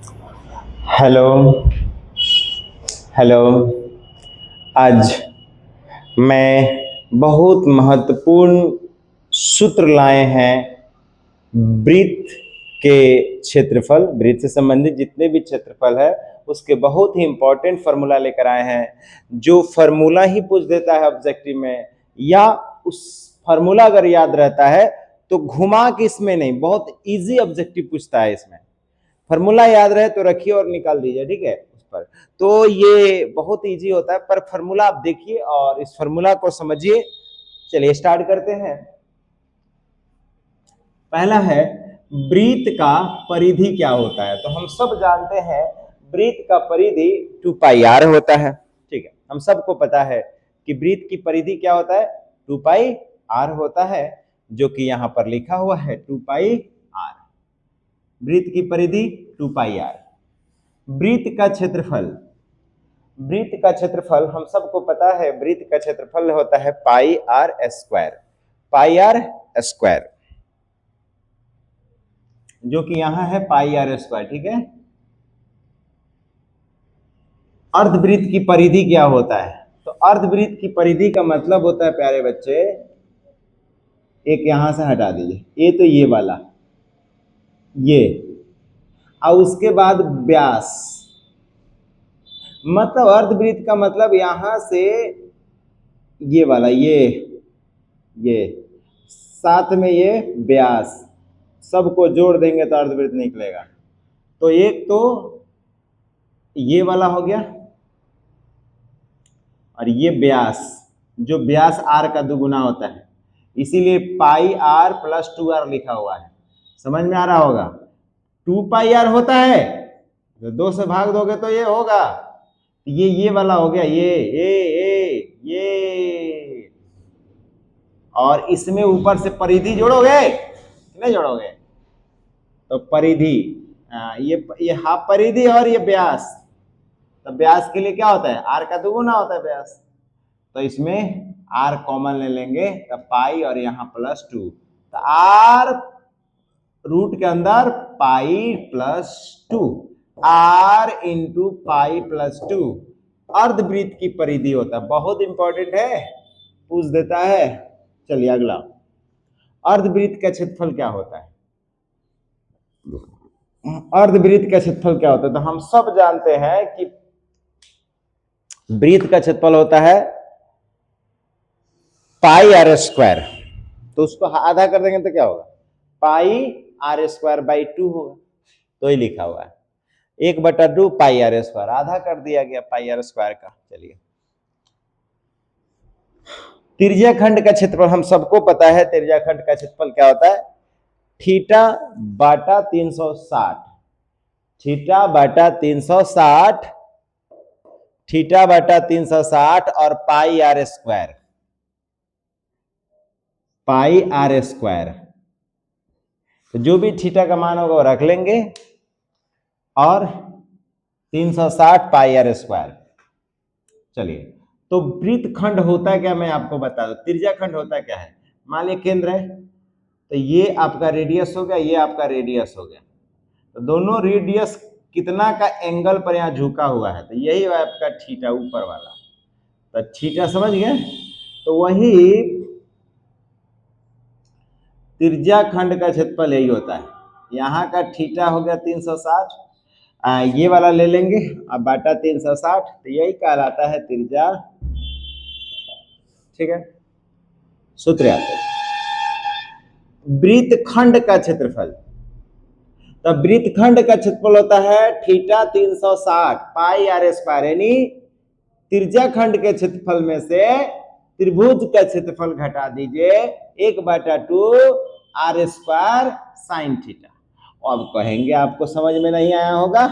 Hello. Hello. आज मैं बहुत महत्वपूर्ण सूत्र लाए हैं। वृत्त के क्षेत्रफल, वृत्त से संबंधित जितने भी क्षेत्रफल है उसके बहुत ही इंपॉर्टेंट फार्मूला लेकर आए हैं। जो फार्मूला ही पूछ देता है ऑब्जेक्टिव में, या उस फार्मूला अगर याद रहता है तो घुमा के इसमें नहीं, बहुत इजी ऑब्जेक्टिव पूछता है इसमें। फार्मूला याद रहे तो रखिए और निकाल दीजिए, ठीक है। उस पर तो ये बहुत इजी होता है, पर फार्मूला आप देखिए और इस फार्मूला को समझिए। चलिए स्टार्ट करते हैं। पहला है वृत्त का परिधि क्या होता है। तो हम सब जानते हैं वृत्त का परिधि 2 पाई आर होता है, ठीक है। हम सबको पता है कि वृत्त की परिधि क्या होता है, 2 पाई आर होता है, जो कि यहां पर लिखा हुआ है 2 पाई आर। वृत्त की परिधि 2 पाई आर। वृत्त का क्षेत्रफल, वृत्त का क्षेत्रफल हम सबको पता है, वृत्त का क्षेत्रफल होता है pi R square, pi R square, जो कि यहां है पाई आर स्क्वायर, ठीक है। अर्धवृत्त की परिधि क्या होता है। तो अर्धवृत्त की परिधि का मतलब होता है प्यारे बच्चे, एक यहां से हटा दीजिए, ये तो ये वाला, ये, और उसके बाद व्यास, मतलब अर्धवृत्त का मतलब यहां से ये वाला, ये साथ में ये व्यास, सबको जोड़ देंगे तो अर्धवृत्त निकलेगा। तो एक तो ये वाला हो गया, और ये व्यास, जो व्यास आर का दुगुना होता है, इसीलिए पाई आर प्लस 2 आर लिखा हुआ है। समझ में आ रहा होगा। 2 पाई आर होता है, तो 2 से भाग दोगे तो ये होगा, ये वाला हो गया, ये, और इसमें ऊपर से परिधि जोड़ोगे, नहीं जोड़ोगे तो परिधि, ये हाफ परिधि और ये व्यास। तो व्यास के लिए क्या होता है, आर का दुगुना होता है व्यास। तो इसमें आर कॉमन ले लेंगे तो पाई और यहां प्लस 2, तो आर रूट के अंदर pi plus 2, r into pi plus 2 अर्धवृत्त की परिधि होता है। बहुत इंपॉर्टेंट है, पूछ देता है। चलिए अगला, अर्धवृत्त का क्षेत्रफल क्या होता है। अर्धवृत्त का क्षेत्रफल क्या होता है, तो हम सब जानते हैं कि वृत्त का क्षेत्रफल होता है पाई आर स्क्वायर। तो उसको आधा कर देंगे तो क्या होगा, पाई आर स्क्वायर बाई 2 होगा। तो ही लिखा हुआ है 1/2 पाई आर स्क्वायर, आधा कर दिया गया पाई आर स्क्वायर का। चलिए, त्रिज्या खंड का क्षेत्रफल हम सबको पता है, त्रिज्या खंड का क्षेत्रफल क्या होता है, थीटा बाटा 360, थीटा बाटा 360, थीटा बाटा 360 और pi R square, pi R square. तो जो भी थीटा का मान होगा वो रख लेंगे, और 360 पाई आर स्क्वायर। चलिए, तो वृत्त खंड होता क्या, मैं आपको बता दूं। त्रिज्या खंड होता क्या है, मान लिया केंद्र है, तो ये आपका रेडियस हो गया, ये आपका रेडियस हो गया। तो दोनों रेडियस कितना का एंगल पर यहाँ झुका हुआ है, तो यही आपका थीटा ऊपर वाला। तो थीटा समझ गए। तो वही त्रिज्या खंड का क्षेत्रफल यही होता है। यहाँ का थीटा हो गया 360, ये वाला ले लेंगे अब बाटा 360, तो यही कहलाता है त्रिज्या, ठीक है। सूत्र आते हैं वृत्त खंड का क्षेत्रफल। तो वृत्त खंड का क्षेत्रफल होता है थीटा 360 पाई आर स्क्वायर, यानी त्रिज्या खंड के क्षेत्रफल में से त्रिभुज का क्षेत्रफल घटा दीजिए 1/2 आर स्क्वायर साइन थीटा। अब कहेंगे आपको समझ में नहीं आया होगा,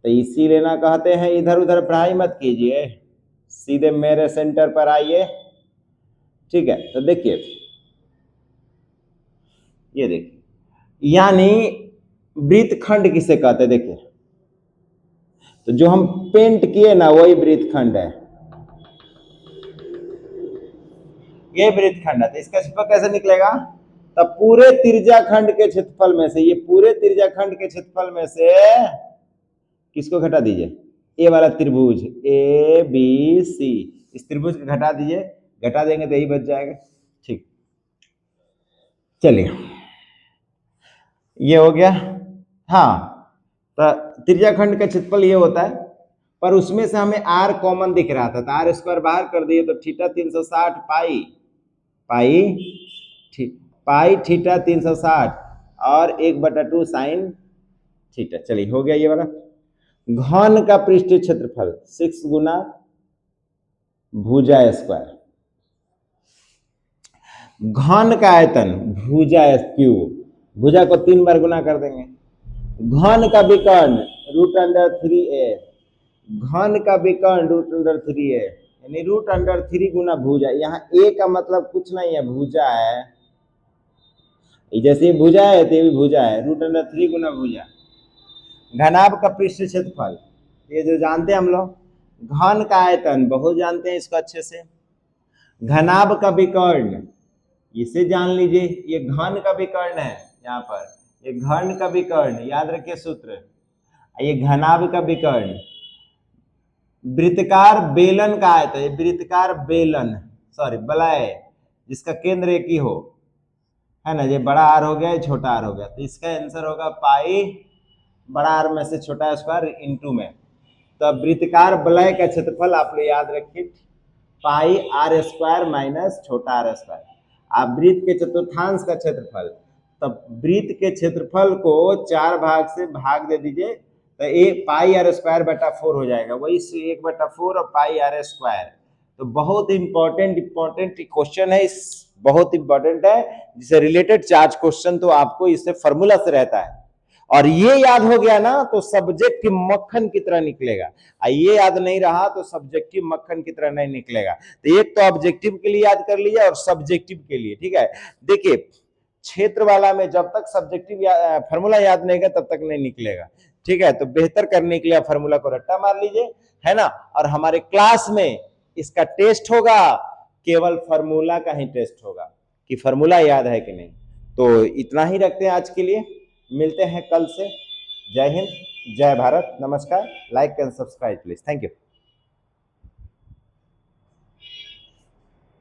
तो इसीलिए ना कहते हैं इधर उधर पढ़ाई मत कीजिए, सीधे मेरे सेंटर पर आइए, ठीक है। तो देखिए, ये देखिए, यानी वृत्त खंड किसे कहते हैं, देखिए, तो जो हम पेंट किए ना वही वृत्त खंड है, ये वृत्त खंड है। तो इसका क्षेत्रफल कैसे निकलेगा, तब पूरे त्रिज्याखंड के क्षेत्रफल में से, ये पूरे त्रिज्याखंड के क्षेत्रफल में से किसको घटा दीजिए, ए वाला त्रिभुज ए बी सी, इस त्रिभुज को घटा दीजिए, घटा देंगे तो यही बच जाएगा। ठीक, चलिए ये हो गया। हाँ, तो त्रिज्याखंड का क्षेत्रफल ये होता है, पर उसमें से हमें आर कॉमन दिख रहा था, तो आर स्क्वायर बाहर कर दिए तो थीटा 360 पाई थीटा 360 और 1/2 साइन थीटा। चलिए हो गया ये वाला। घन का पृष्ठीय क्षेत्रफल 6 गुना भुजा स्क्वायर, घन का आयतन भुजा क्यूब, भुजा को 3 बार गुना कर देंगे। घन का विकर्ण √3a, घन का विकर्ण √3a, यानी √3 गुना भुजा। यहाँ a का मतलब कुछ नहीं है, भुजा है, जैसे भुजा है तो ये भी भुजा है, √3 गुना भुजा। घनाभ का पृष्ठीय क्षेत्रफल, ये जो जानते हैं हम लोग। घन का आयतन बहुत जानते हैं इसको अच्छे से। घनाभ का विकर्ण इसे जान लीजिए, ये घन का विकर्ण है, यहाँ पर ये घन का विकर्ण, याद रखिए सूत्र। ये घनाभ का विकर्ण, वृत्तकार बेलन का आयतन, ये वृत्तकार बेलन बलय जिसका केंद्र एक ही हो, है ना, ये बड़ा आर हो गया, ये छोटा आर हो गया, तो इसका आंसर होगा पाई बड़ा आर में से छोटा स्क्वायर इंटू में। तो वृत्तकार वलय का क्षेत्रफल आप लोग याद रखिए, पाई आर स्क्वायर माइनस छोटा आर स्क्वायर। आप वृत्त के चतुर्थांश का क्षेत्रफल, तब वृत्त के क्षेत्रफल को 4 भाग से भाग दे दीजिए, तो ये पाई आर स्क्वायर बटा 4 हो जाएगा, वही 1/4 और पाई आर स्क्वायर। तो बहुत इंपॉर्टेंट क्वेश्चन है, इस बहुत इंपॉर्टेंट है, जिसे रिलेटेड चार्ज क्वेश्चन तो आपको इससे फॉर्मूला से रहता है, और ये याद हो गया ना तो सब्जेक्टिव मक्खन की तरह निकलेगा। ये याद नहीं रहा तो सब्जेक्टिव मक्खन की तरह नहीं निकलेगा। तो एक तो ऑब्जेक्टिव के लिए याद कर लीजिए और सब्जेक्टिव के लिए, ठीक है। देखिए क्षेत्र वाला में जब तक सब्जेक्टिव फॉर्मूला याद नहीं है तब तक नहीं निकलेगा, ठीक है। तो बेहतर करने के लिए फॉर्मूला को रट्टा मार लीजिए, है ना। और हमारे क्लास में इसका टेस्ट होगा, केवल फॉर्मूला का ही टेस्ट होगा कि फॉर्मूला याद है कि नहीं। तो इतना ही रखते हैं आज के लिए, मिलते हैं कल से। जय हिंद, जय भारत, नमस्कार। Like and subscribe please, thank you.